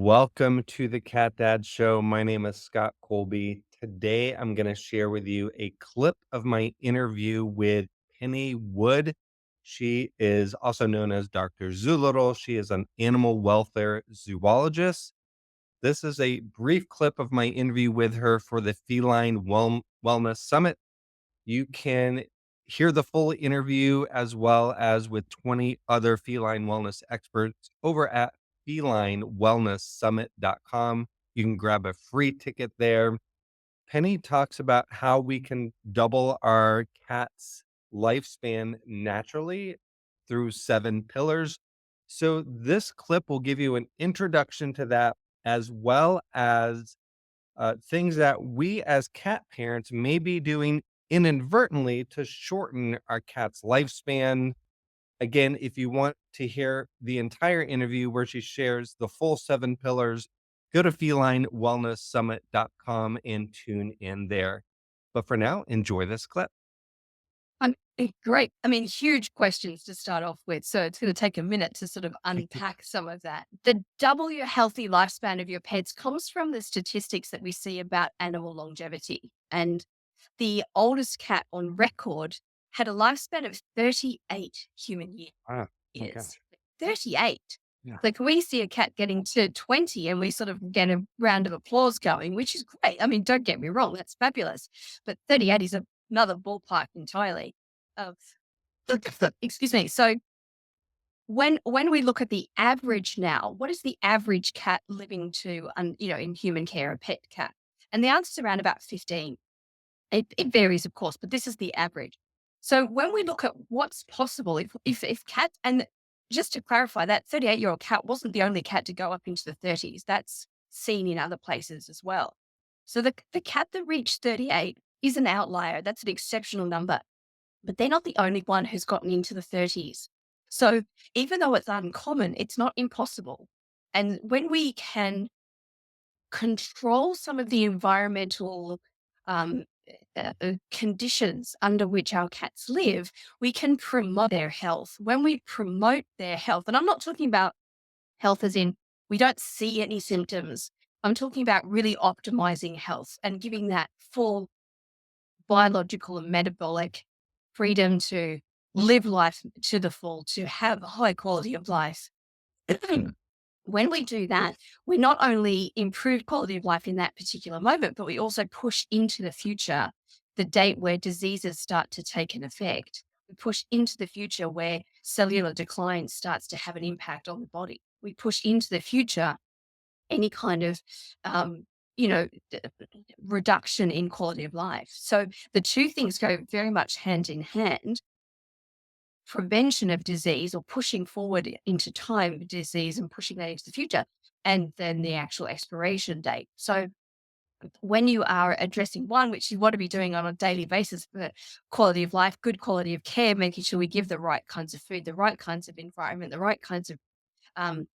Welcome to the Cat Dad Show. My name is Scott Colby. Today, I'm going to share with you a clip of my interview with Penny Wood. She is also known as Dr. Zoolittle. She is an animal welfare zoologist. This is a brief clip of my interview with her for the Feline Wellness Summit. You can hear the full interview as well as with 20 other feline wellness experts over at felinewellnesssummit.com. You can grab a free ticket there. Penny talks about how we can double our cat's lifespan naturally through 7 pillars. So, this clip will give you an introduction to that as well as things that we as cat parents may be doing inadvertently to shorten our cat's lifespan. Again, if you want to hear the entire interview where she shares the full 7 pillars, go to felinewellnesssummit.com and tune in there. But for now, enjoy this clip. Great. I mean, huge questions to start off with. So it's going to take a minute to sort of unpack some of that. The double your healthy lifespan of your pets comes from the statistics that we see about animal longevity. And the oldest cat on record had a lifespan of 38 human Ah, my years. gosh. 38. Yeah. Like we see a cat getting to 20 and we sort of get a round of applause going, which is great. I mean, don't get me wrong, that's fabulous. But 38 is another ballpark entirely. Of excuse me. So when we look at the average now, what is the average cat living to, in human care, a pet cat? And the answer is around about 15. It varies, of course, but this is the average. So when we look at what's possible, if cat, and just to clarify, that 38-year-old cat wasn't the only cat to go up into the 30s. That's seen in other places as well. So the cat that reached 38 is an outlier. That's an exceptional number, but they're not the only one who's gotten into the 30s. So even though it's uncommon, it's not impossible. And when we can control some of the environmental um, conditions under which our cats live, we can promote their health. When we promote their health, and I'm not talking about health as in we don't see any symptoms, I'm talking about really optimizing health and giving that full biological and metabolic freedom to live life to the full, to have a high quality of life. When we do that, we not only improve quality of life in that particular moment, but we also push into the future, the date where diseases start to take an effect. We push into the future where cellular decline starts to have an impact on the body. We push into the future any kind of, um, reduction in quality of life. So the two things go very much hand in hand. Prevention of disease or pushing forward into time disease and pushing that into the future, and then the actual expiration date. So when you are addressing one, which you want to be doing on a daily basis for quality of life, good quality of care, making sure we give the right kinds of food, the right kinds of environment, the right kinds um,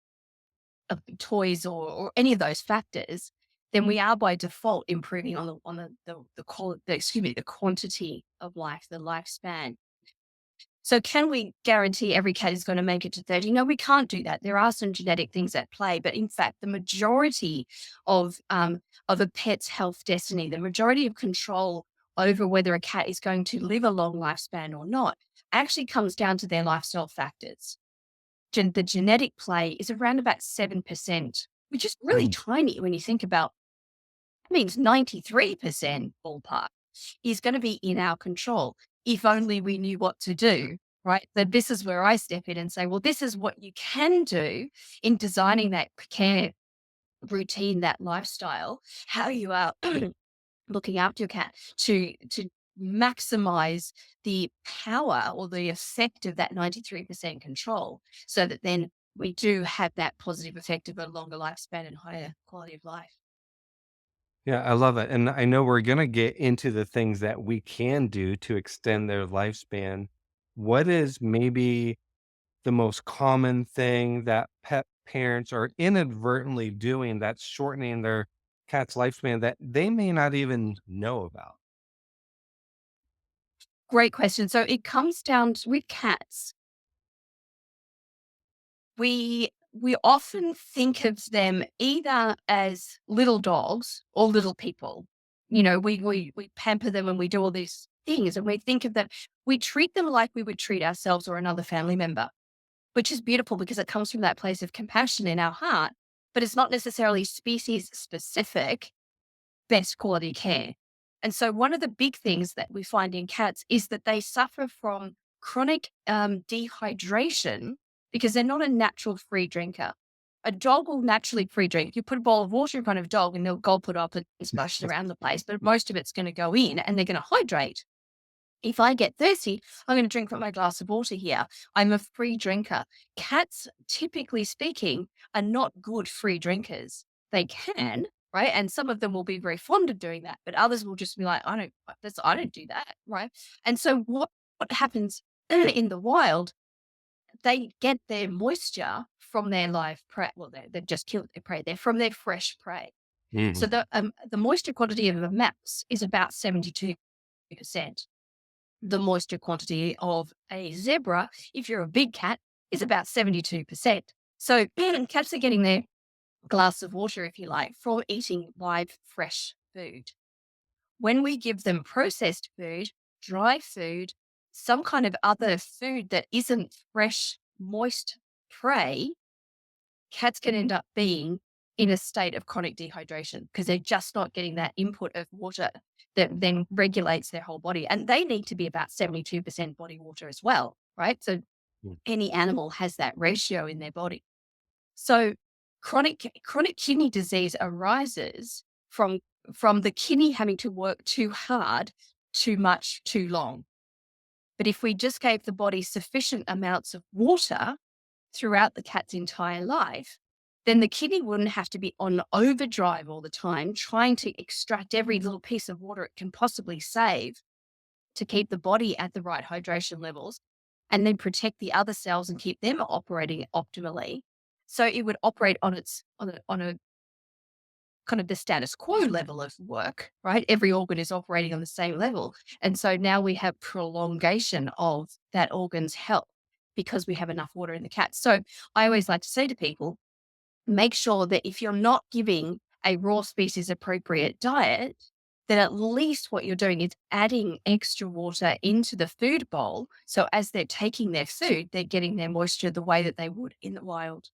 of toys or any of those factors, then we are by default improving on the quantity of life, the lifespan. So can we guarantee every cat is going to make it to 30? No, we can't do that. There are some genetic things at play, but in fact, the majority of a pet's health destiny, the majority of control over whether a cat is going to live a long lifespan or not, actually comes down to their lifestyle factors. The genetic play is around about 7%, which is really Mm. tiny when you think about. It means 93% ballpark is going to be in our control if only we knew what to do, right? That this is where I step in and say, well, this is what you can do in designing that care routine, that lifestyle, how you are looking after your cat to maximize the power or the effect of that 93% control so that then we do have that positive effect of a longer lifespan and higher quality of life. Yeah, I love it. And I know we're going to get into the things that we can do to extend their lifespan. What is maybe the most common thing that pet parents are inadvertently doing that's shortening their cat's lifespan that they may not even know about? Great question. So it comes down to with cats, we we often think of them either as little dogs or little people. We pamper them and we do all these things, and we think of them, we treat them like we would treat ourselves or another family member, which is beautiful because it comes from that place of compassion in our heart, but it's not necessarily species specific best quality care. And so, one of the big things that we find in cats is that they suffer from chronic dehydration because they're not a natural free drinker. A dog will naturally free drink. You put a bowl of water in front of a dog and they'll gulp it up and splash it around the place, but most of it's going to go in and they're going to hydrate. If I get thirsty, I'm going to drink from my glass of water here. I'm a free drinker. Cats, typically speaking, are not good free drinkers. They can, right? And some of them will be very fond of doing that, but others will just be like, I don't do that, right? And so what happens in the wild, they get their moisture from their live prey. Well, they've just killed their prey. They're from their fresh prey. So Mhm. the moisture quantity of a mouse is about 72%. The moisture quantity of a zebra, if you're a big cat, is about 72%. So cats are getting their glass of water, if you like, from eating live, fresh food. When we give them processed food, dry food, some kind of other food that isn't fresh, moist prey, cats can end up being in a state of chronic dehydration because they're just not getting that input of water that then regulates their whole body. And they need to be about 72% body water as well, right? So Mm. any animal has that ratio in their body. So chronic kidney disease arises from the kidney having to work too hard, too much, too long. But if we just gave the body sufficient amounts of water throughout the cat's entire life, then the kidney wouldn't have to be on overdrive all the time, trying to extract every little piece of water it can possibly save to keep the body at the right hydration levels and then protect the other cells and keep them operating optimally. So it would operate on a kind of the status quo level of work, right? Every organ is operating on the same level. And so now we have prolongation of that organ's health because we have enough water in the cat. So I always like to say to people, make sure that if you're not giving a raw species appropriate diet, then at least what you're doing is adding extra water into the food bowl. So as they're taking their food, they're getting their moisture the way that they would in the wild.